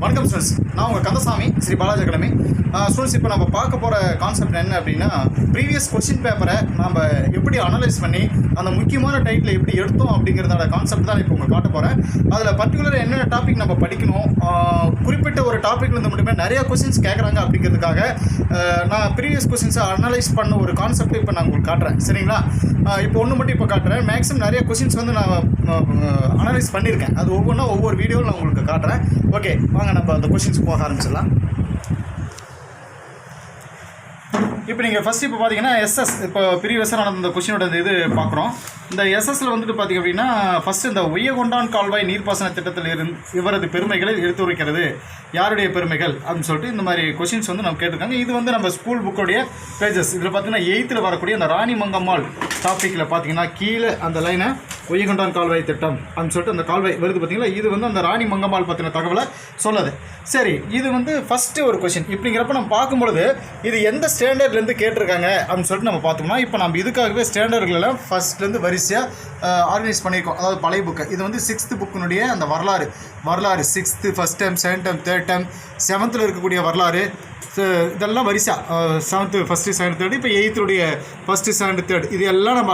வணக்கம் ஸ்டூடெண்ட்ஸ், நான் உங்கள் கந்தசாமி, ஸ்ரீ பாலாஜி அகாடமி. ஸ்டூடெண்ட்ஸ், இப்போ நம்ம பார்க்க போகிற கான்செப்ட் என்ன அப்படின்னா, ப்ரீவியஸ் கொஸ்டின் பேப்பரை நம்ம எப்படி அனலைஸ் பண்ணி அந்த முக்கியமான டைட்டில் எப்படி எடுத்தோம் அப்படிங்கிறதோட கான்செப்ட் தான் இப்போ உங்களுக்கு காட்ட போகிறேன். அதில் பர்டிகுலராக என்னென்ன டாபிக் நம்ம படிக்கணும், குறிப்பிட்ட ஒரு டாப்பிக்லேருந்து மட்டுமே நிறைய கொஸ்டின்ஸ் கேட்குறாங்க அப்படிங்கிறதுக்காக நான் ப்ரீவியஸ் கொஸ்டின்ஸை அனலைஸ் பண்ண ஒரு கான்செப்ட் இப்போ நான் உங்களுக்கு காட்டுறேன். சரிங்களா? இப்போ ஒன்று மட்டும் இப்போ காட்டுறேன். மேக்ஸிமம் நிறைய கொஸ்டின்ஸ் வந்து நான் அனலைஸ் பண்ணியிருக்கேன். அது ஒவ்வொன்றா ஒவ்வொரு வீடியோவில் நான் உங்களுக்கு காட்டுறேன். ஓகே, வாங்க நம்ம அந்த கொஸ்டின்ஸ் போக ஆரம்பிச்சிடலாம். இப்போ நீங்கள் ஃபஸ்ட் இப்போ பார்த்தீங்கன்னா எஸ்எஸ், இப்போ ப்ரீவியஸாக நடந்த இந்த கொஸ்டினோட இது பார்க்குறோம். இந்த எஸ்எஸ்ல வந்துட்டு பார்த்திங்க அப்படின்னா, ஃபஸ்ட்டு இந்த உய்யகொண்டான் கால்வாய் நீர்ப்பாசன திட்டத்தில் இவரது பெருமைகளை எடுத்துரைக்கிறது யாருடைய பெருமைகள் அப்படின்னு சொல்லிட்டு இந்த மாதிரி கொஸ்டின்ஸ் வந்து நம்ம கேட்டிருக்காங்க. இது வந்து நம்ம ஸ்கூல் புக்கோடைய பேஜஸ். இதில் பார்த்தீங்கன்னா 8th வரக்கூடிய அந்த ராணி மங்கம்மாள் டாப்பிக்கில் பார்த்தீங்கன்னா கீழே அந்த லைனை உய்யகொண்டான் கால்வாய் திட்டம் அப்படின்னு சொல்லிட்டு அந்த கால்வாய் வருது பார்த்தீங்களா. இது வந்து அந்த ராணி மங்கம்மாள் பற்றின தகவலை சொல்லுது. சரி, இது வந்து ஃபஸ்ட்டு ஒரு கொஸ்டின். இப்படிங்கிறப்ப நம்ம பார்க்கும்பொழுது இது எந்த ஸ்டாண்டர்ட்லேருந்து கேட்டிருக்காங்க அப்படின்னு சொல்லிட்டு நம்ம பார்த்தோம்னா, இப்போ நம்ம இதுக்காகவே ஸ்டாண்டர்டுகளெல்லாம் ஃபஸ்ட்லேருந்து வரிசையாக ஆர்கனைஸ் பண்ணியிருக்கோம். அதாவது பழைய புக்கு இது வந்து 6th புக்கினுடைய அந்த வரலாறு 6th, 1st term, 2nd term, 3rd term, 7th இருக்கக்கூடிய வரலாறு இதெல்லாம் வரிசையாக 7th, 1st, 2nd, 3rd, இப்போ 8th 1st, 2nd, 3rd இது எல்லாம் நம்ம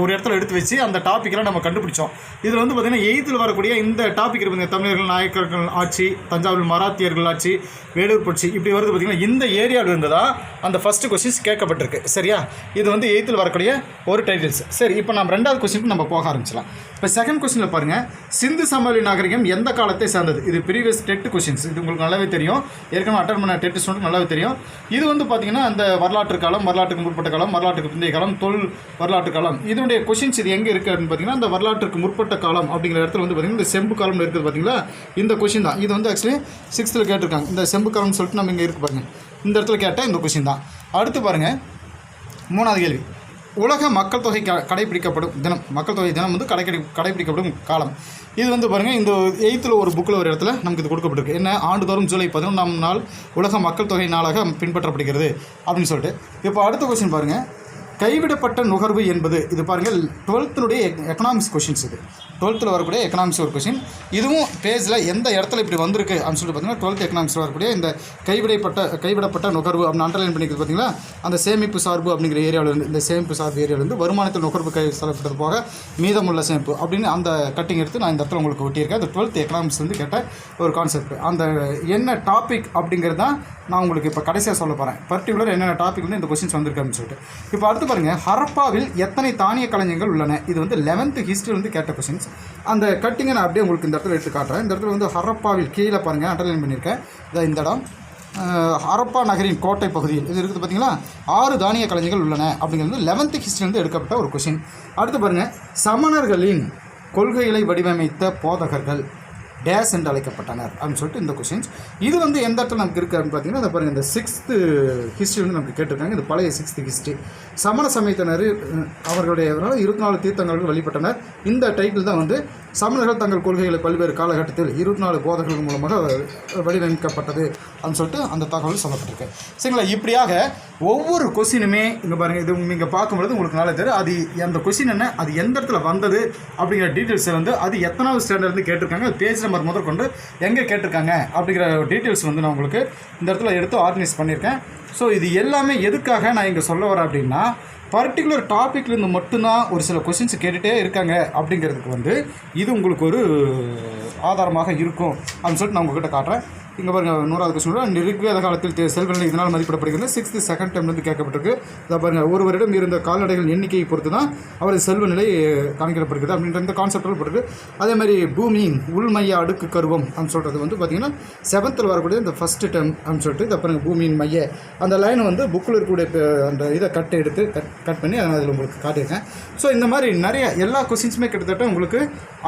ஒரு இடத்துல எடுத்து வச்சு அந்த டாப்பிக்கெல்லாம் நம்ம கண்டுபிடிச்சோம். இதில் வந்து பார்த்திங்கன்னா 8th வரக்கூடிய இந்த டாபிக் இருப்பாங்க. தமிழர்கள் நாயக்கர்கள் ஆட்சி, தஞ்சாவூர் மராத்தியர்கள் ஆட்சி, வேலூர் புரட்சி, இப்படி வருது பார்த்திங்கன்னா இந்த ஏரியாவில் இருந்து தான் அந்த ஃபஸ்ட்டு கொஸ்டின்ஸ் கேட்கப்பட்டிருக்கு. சரியா? இது வந்து 8th வரக்கூடிய ஒரு டைட்டில்ஸ். சரி, இப்போ நம்ம 2வது கொஸ்டினுக்கு நம்ம போக ஆரம்பிச்சலாம். இப்போ செகண்ட் கொஸ்டினில் பாருங்கள், சிந்து சமவெளி நாகரிகம் எந்த காலத்தை சார்ந்தது? இது ப்ரீவியஸ் டெட் கொஸ்டின்ஸ். இது உங்களுக்கு நல்லாவே தெரியும். ஏற்கனவே அட்டன் பண்ண டெட் ஸ்டூடெண்ட் நல்லாவே தெரியும். இது வந்து பார்த்திங்கன்னா அந்த வரலாற்று காலம், வரலாற்றுக்கு முற்பட்ட காலம், வரலாற்றுக்கு பிந்தைய காலம், தொழில் வரலாற்று காலம், இதனுடைய கொஸ்டின்ஸ் இது எங்கே இருக்குது அப்படின்னு பார்த்தீங்கன்னா, அந்த வரலாற்றுக்கு முற்பட்ட காலம் அப்படிங்கிற இடத்துல வந்து பார்த்திங்கன்னா இந்த செம்பு காலம் இருக்குது பார்த்தீங்களா. இந்த கொஸ்டின் தான். இது வந்து ஆக்சுவலி 6th கேட்டிருக்காங்க. இந்த செம்பு காலம்னு சொல்லிட்டு நம்ம இங்கே இருக்கு பாருங்கள். இந்த இடத்துல கேட்டால் இந்த கொஸ்டின் தான். அடுத்து பாருங்கள், 3வது கேள்வி. உலக மக்கள் தொகை கடைபிடிக்கப்படும் தினம். மக்கள் தொகை தினம் வந்து கடைபிடிக்கப்படும் காலம். இது வந்து பாருங்கள், இந்த 8th ஒரு புக்கில் ஒரு இடத்துல நமக்கு இது கொடுக்கப்பட்டிருக்கு. என்ன, ஆண்டுதோறும் ஜூலை 11ஆம் நாள் உலக மக்கள் தொகை நாளாக பின்பற்றப்படுகிறது அப்படின்னு சொல்லிட்டு. இப்போ அடுத்த கொஸ்டின் பாருங்கள், கைவிடப்பட்ட நுகர்வு என்பது. இது பாருங்கள் 12th எக்கனாமிக்ஸ் கொஷின்ஸ். இது 12th வரக்கூடிய எக்கனாமிக்ஸ் ஒரு கொஷின். இதுவும் பேஜில் எந்த இடத்துல இப்படி வந்திருக்கு அப்படின்னு சொல்லிட்டு பார்த்தீங்கன்னா 12th எக்கனாமிக்ஸ் வரக்கூடிய இந்த கைவிடப்பட்ட நுகர்வு அப்படின்னு அண்டர்லைன் பண்ணிக்கிறது பார்த்தீங்களா. அந்த சேமிப்பு சார்பு அப்படிங்கிற ஏரியாவிலேருந்து, இந்த சேமிப்பு சார்பு ஏரியாவிலேருந்து வருமானத்தில் நுகர்வு செலவிட்டது போக மீதமுள்ள சேமிப்பு அப்படின்னு அந்த கட்டிங் எடுத்து நான் இந்த இடத்துல உங்களுக்கு ஒட்டியிருக்கேன். அந்த 12th எக்கனாமிக்ஸ் வந்து கேட்ட ஒரு கான்செப்ட். அந்த என்ன டாபிக் அப்படிங்கிறது தான் நான் உங்களுக்கு இப்போ கடைசியாக சொல்ல போகிறேன். பர்டிகுலர் என்னென்ன டாபிக் வந்து இந்த கொஸ்டின்ஸ் வந்திருக்கு அப்படின்னு சொல்லிட்டு. இப்போ அடுத்து பாருங்கள், ஹரப்பாவில் எத்தனை தானிய களஞ்சியங்கள் உள்ளன? இது வந்து 11th ஹிஸ்ட்ரியிலேருந்து கேட்ட கொஸ்டின்ஸ். அந்த கட்டிங்கை நான் அப்படியே உங்களுக்கு இந்த இடத்துல எடுத்து காட்டுறேன். இந்த இடத்துல வந்து ஹரப்பாவில் கீழே பாருங்கள் அண்டர்லைன் பண்ணியிருக்கேன். இந்த இடம் ஹரப்பா நகரின் கோட்டை பகுதியில் இது இருக்குது பார்த்தீங்களா. 6 தானிய களஞ்சியங்கள் உள்ளன அப்படிங்கிறது 11th ஹிஸ்ட்ரியிலேருந்து எடுக்கப்பட்ட ஒரு கொஸ்டின். அடுத்து பாருங்கள், சமணர்களின் கொள்கைகளை வடிவமைத்த போதகர்கள் டேஸ் என்று அழைக்கப்பட்டனர் அப்படின்னு சொல்லிட்டு இந்த கொஸ்டின்ஸ். இது வந்து எந்த இடத்துல நமக்கு இருக்குது அப்படின்னு பார்த்தீங்கன்னா, அதை பாருங்கள், இந்த 6th ஹிஸ்ட்ரி வந்து நமக்கு கேட்டிருக்காங்க. இது பழைய 6th ஹிஸ்ட்ரி. சமண சமயத்தினர் அவர்களுடைய 24 தீர்த்தங்களுக்கு வழிபட்டனர். இந்த டைட்டில் தான் வந்து சமணர்கள் தங்கள் கொள்கைகளை பல்வேறு காலகட்டத்தில் 24 போதகர்கள் மூலமாக வடிவமைக்கப்பட்டது அப்படின்னு சொல்லிட்டு அந்த தகவல் சொல்லப்பட்டிருக்கு. சரிங்களா? இப்படியாக ஒவ்வொரு கொஸ்டினுமே இங்கே பாருங்கள், இது நீங்கள் பார்க்கும்பொழுது உங்களுக்கு நல்லா தெரியும் அது அந்த கொஸ்டின் என்ன, அது எந்த இடத்துல வந்தது அப்படிங்கிற டீட்டெயில்ஸை வந்து அது எத்தனாவது ஸ்டாண்டர்ட்லேருந்து கேட்டிருக்காங்க, பேஜ் நம்பர் முதற்கொண்டு எங்கே கேட்டிருக்காங்க அப்படிங்கிற டீட்டெயில்ஸ் வந்து நான் உங்களுக்கு இந்த இடத்துல எடுத்து ஆர்கனைஸ் பண்ணியிருக்கேன். ஸோ இது எல்லாமே எதுக்காக நான் இங்கே சொல்ல வரேன் அப்படின்னா, பர்டிகுலர் டாப்பிக்லேருந்து மட்டும்தான் ஒரு சில கொஸ்டின்ஸ் கேட்டுகிட்டே இருக்காங்க அப்படிங்கிறதுக்கு வந்து இது உங்களுக்கு ஒரு ஆதாரமாக இருக்கும் அப்படின்னு சொல்லிட்டு நான் உங்கள்கிட்ட காட்டுறேன். இங்கே பாருங்கள், 100வது கொஸ்டின், ரிக்வேத காலத்தில் செல்வநிலை இதனால் மதிப்பிடப்படுகிறது. 6th 2nd termலேருந்து கேட்கப்பட்டிருக்கு. இதை பாருங்கள், ஒருவரிடம் இருந்த கால்நடைகள் எண்ணிக்கையை பொறுத்து தான் அவரது செல்வநிலை கணக்கிடப்படுகிறது அப்படின்ற இந்த கான்செப்டில் போட்டிருக்கு. அதே மாதிரி பூமியின் உள்மைய அடுக்கு கருவம் அப்படின்னு சொல்கிறது வந்து பார்த்திங்கன்னா 7th வரக்கூடிய இந்த 1st term அப்படின்னு சொல்லிட்டு இதை பாருங்கள், பூமியின் மைய அந்த லைன் வந்து புக்கில் இருக்கக்கூடிய அந்த இதை கட் பண்ணி அதில் உங்களுக்கு காட்டியிருக்கேன். ஸோ இந்த மாதிரி நிறைய எல்லா கொஸ்டின்ஸுமே கிட்டத்தட்ட உங்களுக்கு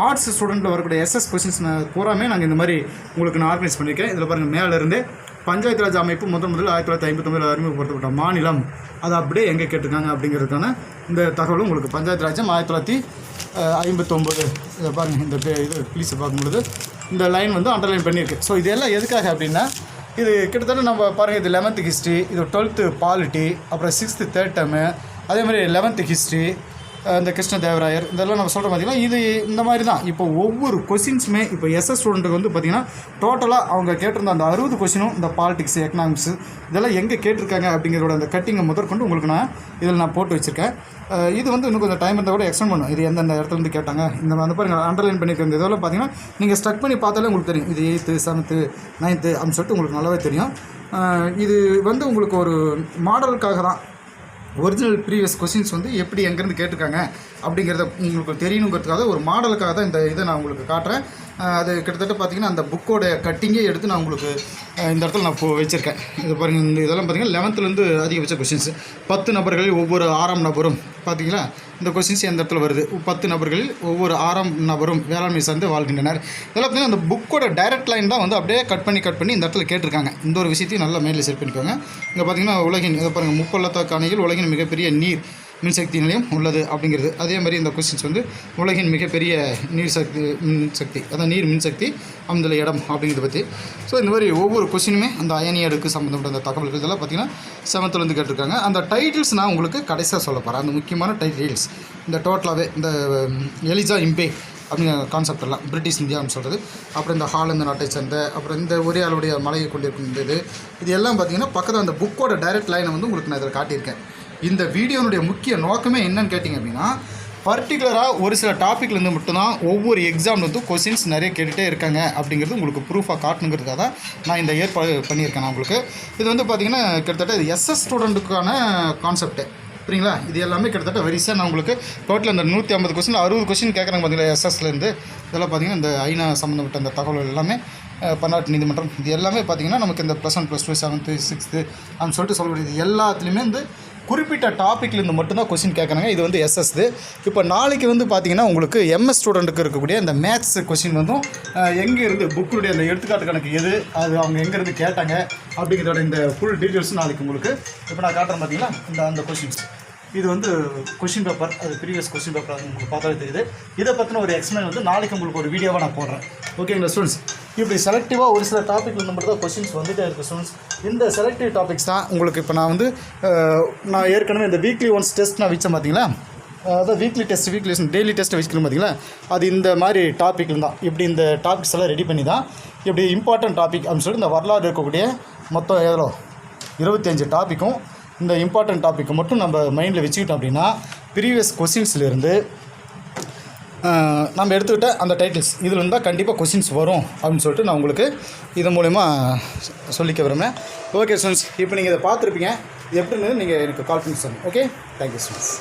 ஆர்ட்ஸ் ஸ்டூடெண்ட்டில் வரக்கூடிய எஸ்எஸ் கொஸ்டின்ஸ் பூராமே நாங்கள் இந்த மாதிரி உங்களுக்கு நான் ஆர்கனைஸ் பண்ணியிருக்கேன். இதில் பாருங்கள், மேலேருந்து பஞ்சாயத்து ராஜ் அமைப்பு முதல் 1959 அறிமுகப்படுத்தப்பட்ட மாநிலம் அது அப்படியே எங்கே கேட்டிருக்காங்க அப்படிங்கிறதுக்கான இந்த தகவலும் உங்களுக்கு பஞ்சாயத்து ராஜ்யம் 1959 இதை பாருங்கள், இந்த இது ப்ளீஸை பார்க்கும்பொழுது இந்த லைன் வந்து அண்டர்லைன் பண்ணியிருக்கு. ஸோ இதெல்லாம் எதுக்காக அப்படின்னா, இது கிட்டத்தட்ட நம்ம பாருங்கள், இது 11th ஹிஸ்ட்ரி, இது 12th பாலிட்டி, அப்புறம் 6th 3rd term, அதே மாதிரி 11th ஹிஸ்ட்ரி, இந்த கிருஷ்ணதேவராயர் இதெல்லாம் நம்ம சொல்கிற பார்த்தீங்கன்னா இது இந்த மாதிரி தான். இப்போ ஒவ்வொரு கொஸ்டின்ஸுமே இப்போ எஸ்எஸ் ஸ்டூடெண்ட்டுக்கு வந்து பார்த்திங்கன்னா டோட்டலாக அவங்க கேட்டிருந்த அந்த 60 கொஸ்டினும் இந்த பாலிடிக்ஸ் எக்கனாமிக்ஸ் இதெல்லாம் எங்கே கேட்டிருக்காங்க அப்படிங்கிறோட அந்த கட்டிங்கை முதற்கொண்டு உங்களுக்கு இதில் நான் போட்டு வச்சுருக்கேன். இது வந்து இன்னும் கொஞ்சம் டைம் இருந்தால் கூட எக்ஸ்டெண்ட் பண்ணும். இது எந்தெந்த இடத்துலேருந்து கேட்டாங்க இந்த வந்து பாருங்கள் அண்டர்லைன் பண்ணியிருக்க இந்த இதெல்லாம் பார்த்தீங்கன்னா நீங்கள் ஸ்டக் பண்ணி பார்த்தாலே உங்களுக்கு தெரியும். இது 8th 7th 9th அப்படின்னு சொல்லிட்டு உங்களுக்கு நல்லாவே தெரியும். இது வந்து உங்களுக்கு ஒரு மாடலுக்காக தான். ஒரிஜினல் ப்ரீவியஸ் கொஸ்டின்ஸ் வந்து எப்படி எங்கேருந்து கேட்டிருக்காங்க அப்படிங்கிறத உங்களுக்கு தெரியணுங்கிறதுக்காக ஒரு மாடலுக்காக தான் இந்த இதை நான் உங்களுக்கு காட்டுறேன். அது கிட்டத்தட்ட பார்த்திங்கன்னா அந்த புக்கோட கட்டிங்கே எடுத்து நான் உங்களுக்கு இந்த இடத்துல நான் வச்சுருக்கேன். இது பாருங்கள், இந்த இதெல்லாம் பார்த்திங்கன்னா 11th அதிகபட்ச கொஸ்டின்ஸ். 10 நபர்களில் ஒவ்வொரு 6ஆம் நபரும் பார்த்தீங்களா இந்த கொஸ்டின்ஸ் எந்த இடத்துல வருது. 10 நபர்களில் ஒவ்வொரு 6ஆம் நபரும் வேளாண்மை சார்ந்து வாழ்கின்றனர். இதெல்லாம் பார்த்திங்கன்னா அந்த புக்கோட டைரக்ட் லைன் தான் வந்து அப்படியே கட் பண்ணி இந்த இடத்துல கேட்டிருக்காங்க. இந்த ஒரு விஷயத்தையும் நல்லா மைண்டில் செட் பண்ணிக்கோங்க. இங்கே பார்த்திங்கன்னா உலகின் இதை பாருங்கள், முப்பள்ளத்தாக்கு அணையில் உலகின் மிகப்பெரிய நீர் மின்சக்தி நிலையம் உள்ளது அப்படிங்கிறது. அதே மாதிரி இந்த கொஸ்டின்ஸ் வந்து உலகின் மிகப்பெரிய மின்சக்தி அதான் நீர் மின்சக்தி அந்த இடம் அப்படிங்கிறத பற்றி. ஸோ இந்த மாதிரி ஒவ்வொரு கொஸ்டினுமே அந்த அயனி அடுக்கு சம்மந்தப்பட்ட அந்த தகவல்கள் இதெல்லாம் பார்த்திங்கன்னா 7th கேட்டிருக்காங்க. அந்த டைட்டில்ஸ் நான் உங்களுக்கு கடைசியாக சொல்ல போகிறேன். அந்த முக்கியமான டைட்டில்ஸ் இந்த டோட்டலாகவே இந்த எலிசா இம்பே அப்படிங்கிற கான்செப்ட் எல்லாம் பிரிட்டிஷ் இந்தியான்னு சொல்கிறது. அப்புறம் இந்த ஹாலந்து நாட்டை சேர்ந்த அப்புறம் இந்த ஒரே ஆளுடைய மலையை கொண்டிருக்கும் இது எல்லாம் பார்த்திங்கன்னா பக்கத்தில் அந்த புக்கோட டைரக்ட் லைனை வந்து உங்களுக்கு நான் இதில் காட்டியிருக்கேன். இந்த வீடியோனுடைய முக்கிய நோக்கமே என்னன்னு கேட்டிங்க அப்படின்னா பர்டிகுலராக ஒரு சில டாப்பிக்லேருந்து மட்டும்தான் ஒவ்வொரு எக்ஸாம் வந்து கொஸ்டின்ஸ் நிறைய கேட்டுகிட்டே இருக்காங்க அப்படிங்கிறது உங்களுக்கு ப்ரூஃபாக காட்டணுங்கிறதுக்காக தான் நான் இந்த ஏற்பாடு பண்ணியிருக்கேன். நான் உங்களுக்கு இது வந்து பார்த்திங்கன்னா கிட்டத்தட்ட இது எஸ்எஸ் ஸ்டூடெண்ட்டுக்கான கான்செப்ட்டு சரிங்களா. இது எல்லாமே கிட்டத்தட்ட வரிசையாக நான் உங்களுக்கு டோட்டல் அந்த 150 கொஸ்டின் 60 கொஸ்டின் கேட்குறாங்க பார்த்தீங்களா எஸ்எஸ்லேருந்து. இதெல்லாம் பார்த்திங்கன்னா இந்த ஐநா சம்மந்தப்பட்ட அந்த தகவல்கள் எல்லாமே பன்னாட்டு நீதிமன்றம் இது எல்லாமே பார்த்திங்கன்னா நமக்கு இந்த +1 +2 7th 6th அப்படின்னு சொல்லிட்டு சொல்லக்கூடிய இது எல்லாத்துலேயுமே வந்து குறிப்பிட்ட டாப்பிக்லேருந்து மட்டும்தான் கொஸ்டின் கேட்குறாங்க. இது வந்து எஸ்எஸ்து. இப்போ நாளைக்கு வந்து பார்த்திங்கன்னா உங்களுக்கு எம்எஸ் ஸ்டூடெண்ட்டுக்கு இருக்கக்கூடிய அந்த மேத்ஸ் கொஸ்டின் வந்து எங்கேருந்து புக்குடைய அந்த எடுத்துக்காட்டு கணக்கு எது அது அவங்க எங்கேருந்து கேட்டாங்க அப்படிங்கிறதோட இந்த ஃபுல் டீட்டெயில்ஸும் நாளைக்கு உங்களுக்கு இப்போ நான் காட்டுறேன் பார்த்தீங்களா அந்த கொஸ்டின்ஸ். இது வந்து கொஸ்டின் பேப்பர் அது ப்ரீவியஸ் கொஸ்டின் பேப்பர் அது உங்களுக்கு பார்த்தாலே தெரியுது. இதை பற்றின ஒரு எக்ஸ்பிளைன் வந்து நாளைக்கு உங்களுக்கு ஒரு வீடியோவாக நான் போடுறேன். ஓகேங்களா ஸ்டூடெண்ட்ஸ். இப்படி செலக்டிவாக ஒரு சில டாப்பிக் மட்டும் தான் கொஸ்டின்ஸ் வந்துகிட்டே இருக்குது ஸ்டூடெண்ட்ஸ். இந்த செலக்டிவ் டாபிக்ஸ் தான் உங்களுக்கு இப்போ நான் வந்து நான் ஏற்கனவே இந்த வீக்லி ஒன்ஸ் டெஸ்ட் நான் வச்சேன் பார்த்தீங்களா. அதான் வீக்லி டெய்லி டெஸ்ட்டு வச்சுக்கணும் பார்த்தீங்களா. அது இந்த மாதிரி டாப்பிக்கில் தான் இப்படி இந்த டாபிக்ஸ் எல்லாம் ரெடி பண்ணி தான் இப்படி இம்பார்ட்டன்ட் டாபிக் அப்படின்னு சொல்லிட்டு இந்த வரலாறு இருக்கக்கூடிய மொத்தம் எவ்வளோ 25 டாப்பிக்கும் இந்த இம்பார்ட்டன்ட் டாப்பிக்கை மட்டும் நம்ம மைண்டில் வச்சுக்கிட்டோம் அப்படின்னா ப்ரீவியஸ் கொஸ்டின்ஸ்லேருந்து நம்ம எடுத்துக்கிட்ட அந்த டைட்டில்ஸ் இதில் இருந்தால் கண்டிப்பாக கொஸ்டின்ஸ் வரும் அப்படின்னு சொல்லிட்டு நான் உங்களுக்கு இது மூலிமா சொல்லிக்க விரும்புகிறேன். ஓகே ஸ்டூடெண்ட்ஸ், இப்போ நீங்கள் இதை பார்த்துருப்பீங்க. எப்படின்னு நீங்கள் எனக்கு கால் பண்ணி சொல்லுங்கள். Okay, thank you students.